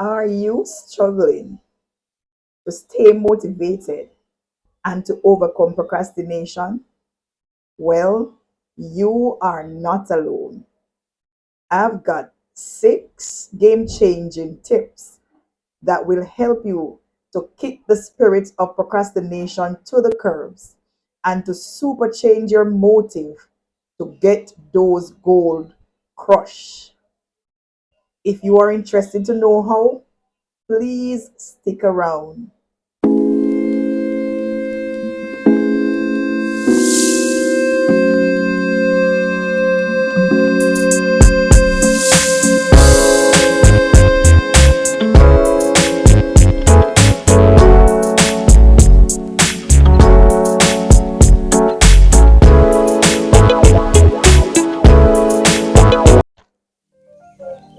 Are you struggling to stay motivated and to overcome procrastination? Well, you are not alone. I've got 6 game-changing tips that will help you to kick the spirit of procrastination to the curbs and to super change your motive to get those gold crush. If you are interested to know how, please stick around.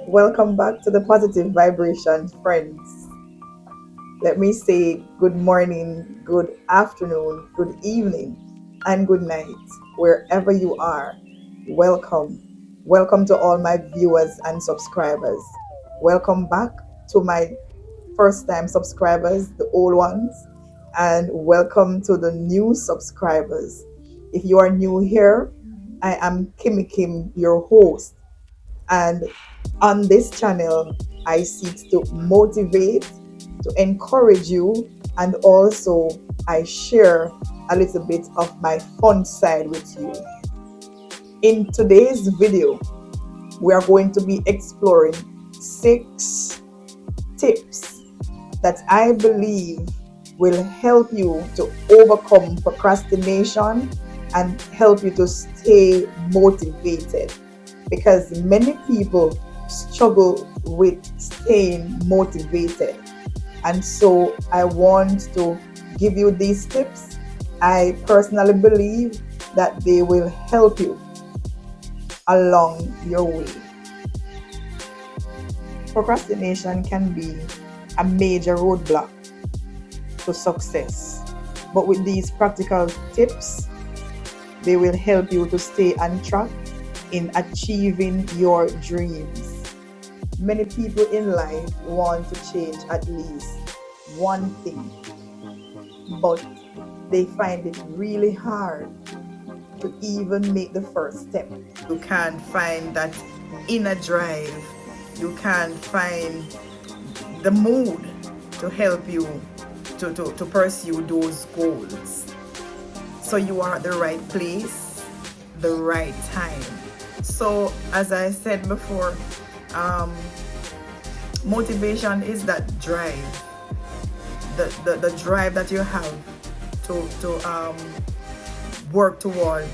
Welcome back to the Positive Vibration, friends. Let me say good morning, good afternoon, good evening, and good night, wherever you are. Welcome. Welcome to all my viewers and subscribers. Welcome back to my first time subscribers, the old ones, and welcome to the new subscribers. If you are new here, I am Kimmy Kim, your host, and on this channel, I seek to motivate, to encourage you, and also I share a little bit of my fun side with you. In today's video, we are going to be exploring 6 tips that I believe will help you to overcome procrastination and help you to stay motivated, because many people struggle with staying motivated. And so I want to give you these tips. I personally believe that they will help you along your way. Procrastination can be a major roadblock to success, but with these practical tips, they will help you to stay on track in achieving your dreams. Many people in life want to change at least one thing, but they find it really hard to even make the first step. You can't find that inner drive. You can't find the mood to help you to pursue those goals. So you are at the right place, the right time. So as I said before, motivation is that drive, the drive that you have to work towards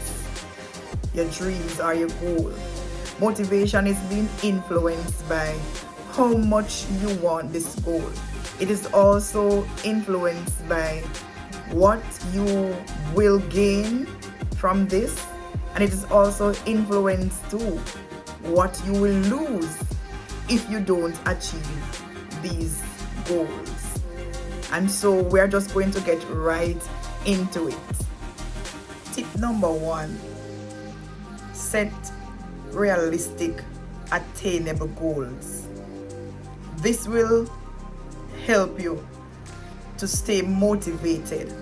your dreams or your goal. Motivation is being influenced by how much you want this goal. It is also influenced by what you will gain from this, and it is also influenced to what you will lose if you don't achieve these goals. And so we're just going to get right into it. Tip number 1: set realistic, attainable goals. This will help you to stay motivated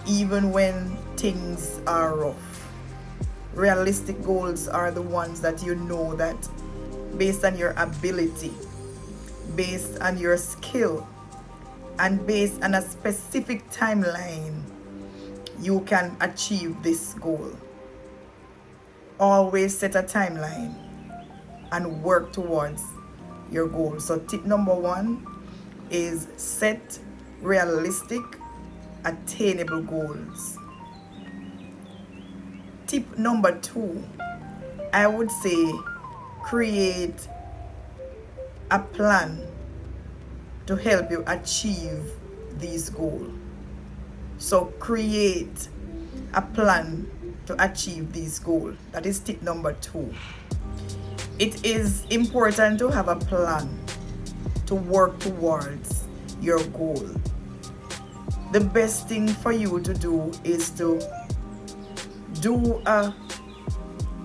even when things are rough. Realistic goals are the ones that you know that based on your ability, based on your skill, and based on a specific timeline, you can achieve this goal. Always set a timeline and work towards your goal. So tip number 1 is set realistic, attainable goals. Tip number 2, I would say create a plan to help you achieve these goals. So create a plan to achieve these goals. That is tip number 2. It is important to have a plan to work towards your goal. The best thing for you to do is to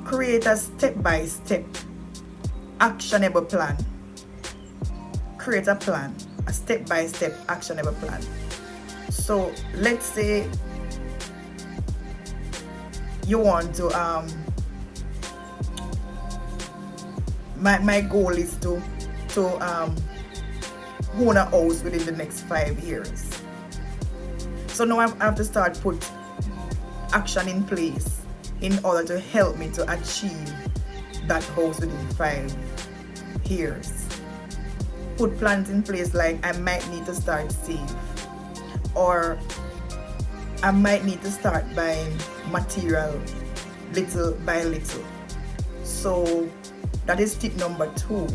create a step-by-step actionable plan. create a plan, a step-by-step actionable plan. So let's say you want to my goal is to own a house within the next 5 years. So now I have to start put action in place in order to help me to achieve that house within 5 years. Put plans in place, like I might need to start save, or I might need to start buying material little by little. So that is tip number 2.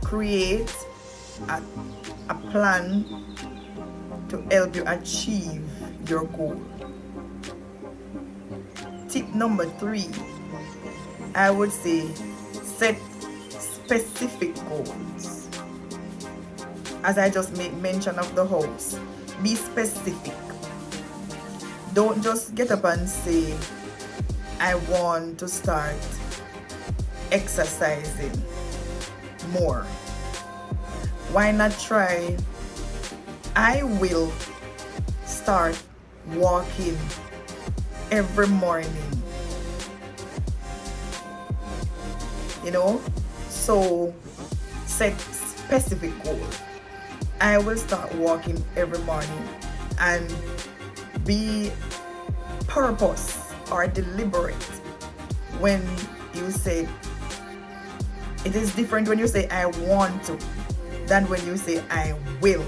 Create a plan to help you achieve your goal. Tip number 3, I would say set specific goals. As I just made mention of the house, be specific. Don't just get up and say, I want to start exercising more. Why not try, I will start walking every morning. So set specific goal. I will start walking every morning, and be purpose or deliberate when you say. It is different when you say I want to than when you say I will.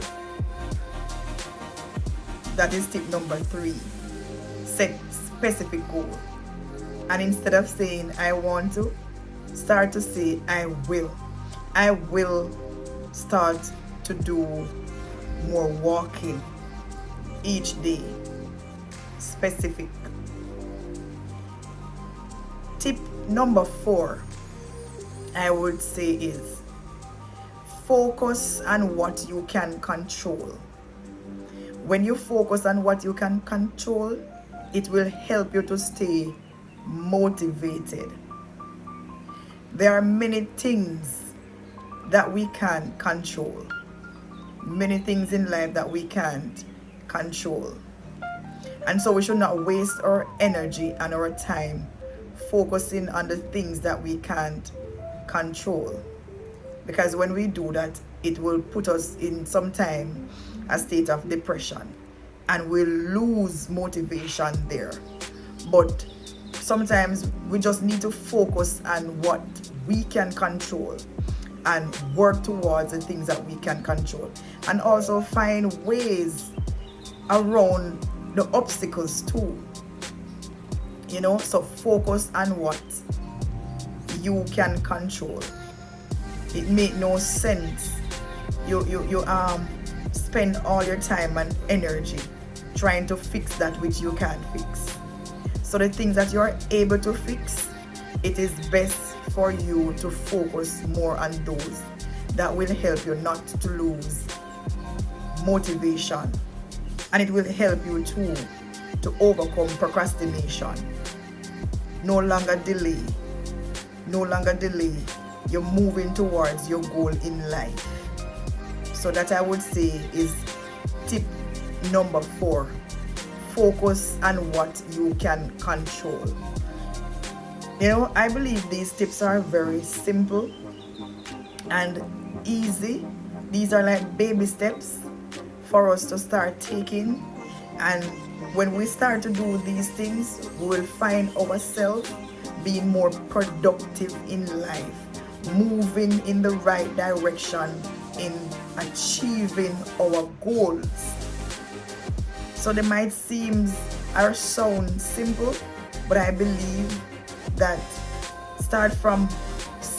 That is tip number 3. Set specific goal. And instead of saying I want to, start to say I will. I will start to do more walking each day. Specific. Tip number 4, I would say, is focus on what you can control. When you focus on what you can control, it will help you to stay motivated. There are many things that we can control. Many things in life that we can't control. And so we should not waste our energy and our time focusing on the things that we can't control. Because when we do that, it will put us in sometime a state of depression, and we'll lose motivation there. But sometimes we just need to focus on what we can control and work towards the things that we can control, and also find ways around the obstacles too. So focus on what you can control. It make no sense you spend all your time and energy trying to fix that which you can't fix. So the things that you're able to fix, it is best for you to focus more on those that will help you not to lose motivation, and it will help you too to overcome procrastination. No longer delay. You're moving towards your goal in life. So that I would say is tip number 4. Focus on what you can control. I believe these tips are very simple and easy. These are like baby steps for us to start taking, and when we start to do these things, we will find ourselves being more productive in life, moving in the right direction in achieving our goals. So they might seem or sound simple, but I believe that start from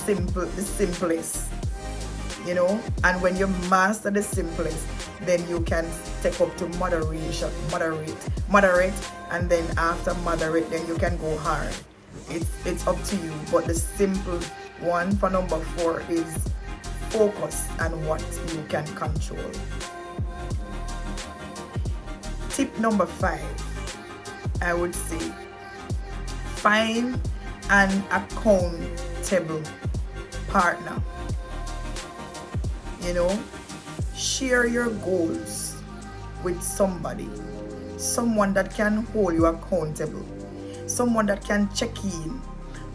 the simplest, and when you master the simplest, then you can step up to moderate, and then after moderate, then you can go hard. It's up to you, but the simple one for number 4 is focus on what you can control. Tip number 5, I would say, find an accountable partner. you know. Share your goals with somebody, someone that can hold you accountable, someone that can check in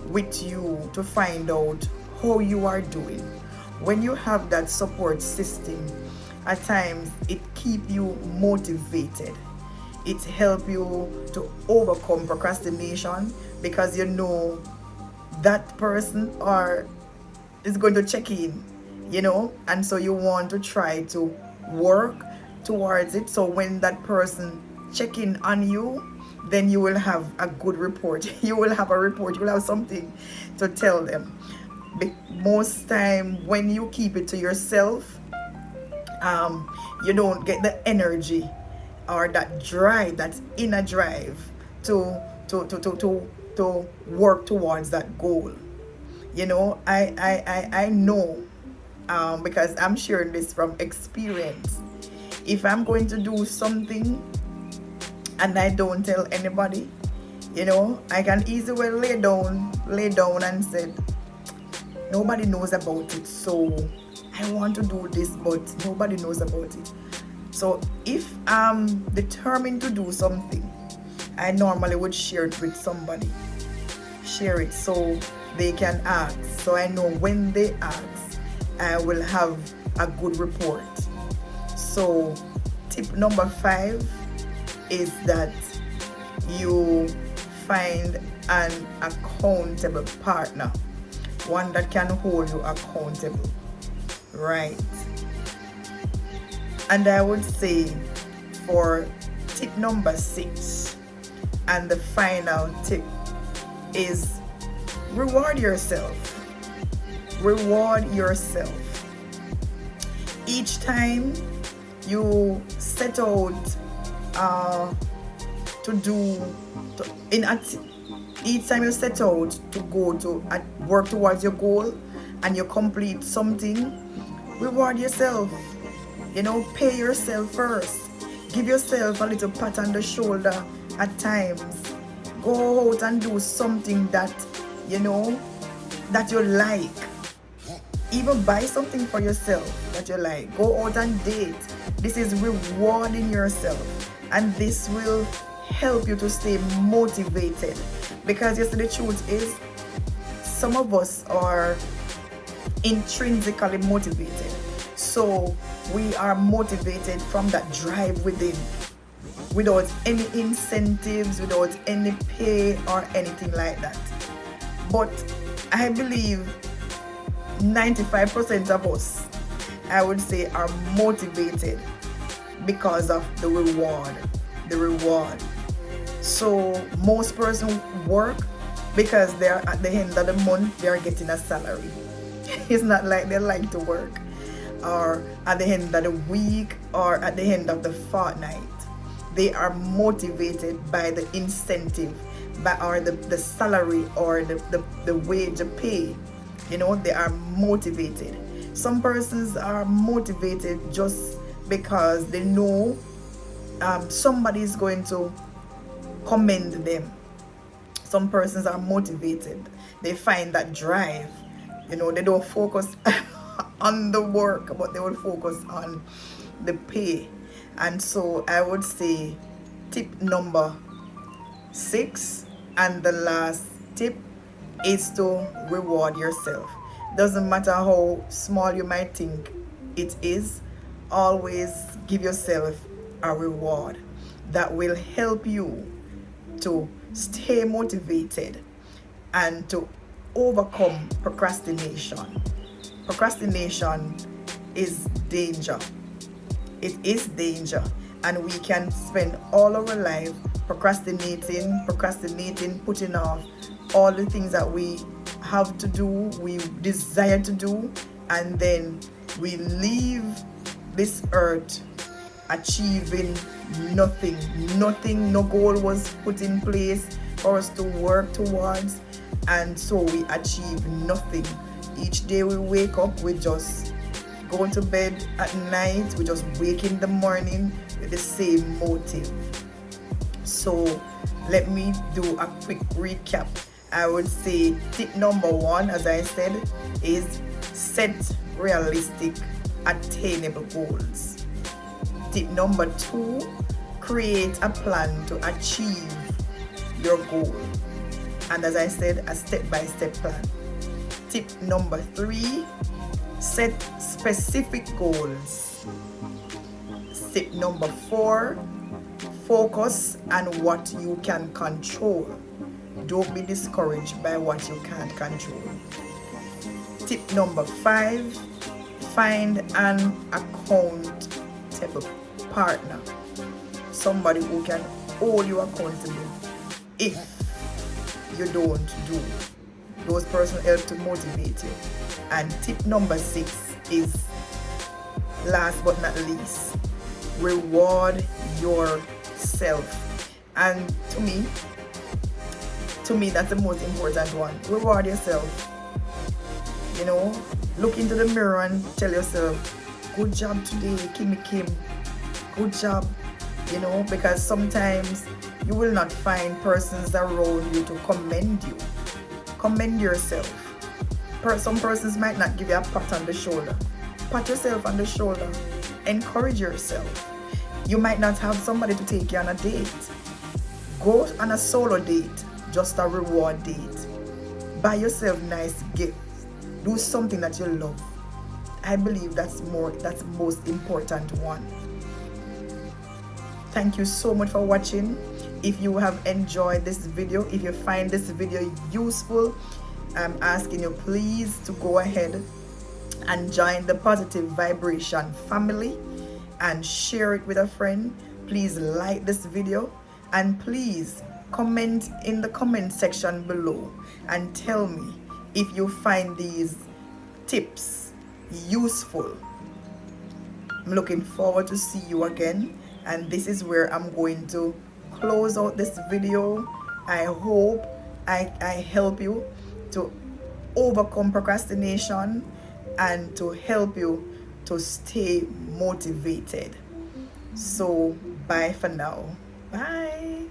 with you to find out how you are doing. When you have that support system, at times it keep you motivated. It help you to overcome procrastination because you know that person or is going to check in, you know, and so you want to try to work towards it. So when that person check in on you, then you will have a good report. You will have a report. You will have something to tell them. Most time when you keep it to yourself, you don't get the energy or that drive, that inner drive to work towards that goal. You know, I know, because I'm sharing this from experience. If I'm going to do something and I don't tell anybody, you know, I can easily lay down and say, nobody knows about it, so I want to do this, but nobody knows about it. So if I'm determined to do something, I normally would share it with somebody. Share it so they can ask. So I know when they ask, I will have a good report. So tip number 5 is that you find an accountable partner, one that can hold you accountable, right? And I would say for tip number 6 and the final tip is reward yourself. Reward yourself. Each time you set out each time you set out to go to work towards your goal and you complete something, reward yourself. You know, pay yourself first. Give yourself a little pat on the shoulder at times. Go out and do something that, you know, that you like. Even buy something for yourself that you like. Go out and date. This is rewarding yourself, and this will help you to stay motivated. Because yes, the truth is, some of us are intrinsically motivated. So we are motivated from that drive within, without any incentives, without any pay or anything like that. But I believe 95% of us, I would say, are motivated because of the reward. So most persons work because they're at the end of the month, they're getting a salary. It's not like they like to work, or at the end of the week, or at the end of the fortnight. They are motivated by the incentive, or the salary, or the wage, the pay. You know, they are motivated. Some persons are motivated just because they know somebody is going to commend them. Some persons are motivated. They find that drive. You know, they don't focus on the work, but they will focus on the pay. And so I would say tip number 6 and the last tip is to reward yourself. Doesn't matter how small you might think it is, always give yourself a reward that will help you to stay motivated and to overcome procrastination. Procrastination is danger. It is danger, and we can spend all our life procrastinating, putting off all the things that we have to do, we desire to do, and then we leave this earth achieving nothing. No goal was put in place for us to work towards, and so we achieve nothing. Each day we wake up, we just go to bed at night, we just wake in the morning with the same motive. So let me do a quick recap. I would say tip number 1, as I said, is set realistic attainable goals. Tip number 2, create a plan to achieve your goal. And as I said, a step-by-step plan. Tip number 3, set specific goals. Tip number 4, focus on what you can control. Don't be discouraged by what you can't control. Tip number 5, find an accountable partner. Somebody who can hold you accountable if you don't do. Those persons help to motivate you. And tip number 6 is, last but not least, reward yourself. And to me that's the most important one. Reward yourself. You know, look into the mirror and tell yourself, good job today, Kimmy Kim. Good job. You know, because sometimes you will not find persons around you to commend you. Commend yourself. Some persons might not give you a pat on the shoulder. Pat yourself on the shoulder. Encourage yourself. You might not have somebody to take you on a date. Go on a solo date, just a reward date. Buy yourself nice gifts. Do something that you love. I believe that's most important one. Thank you so much for watching. If you have enjoyed this video, if you find this video useful, I'm asking you please to go ahead and join the Positive Vibration family and share it with a friend. Please like this video and please comment in the comment section below and tell me if you find these tips useful. I'm looking forward to see you again, and this is where I'm going to close out this video. I hope I help you to overcome procrastination and to help you to stay motivated. So bye for now. Bye.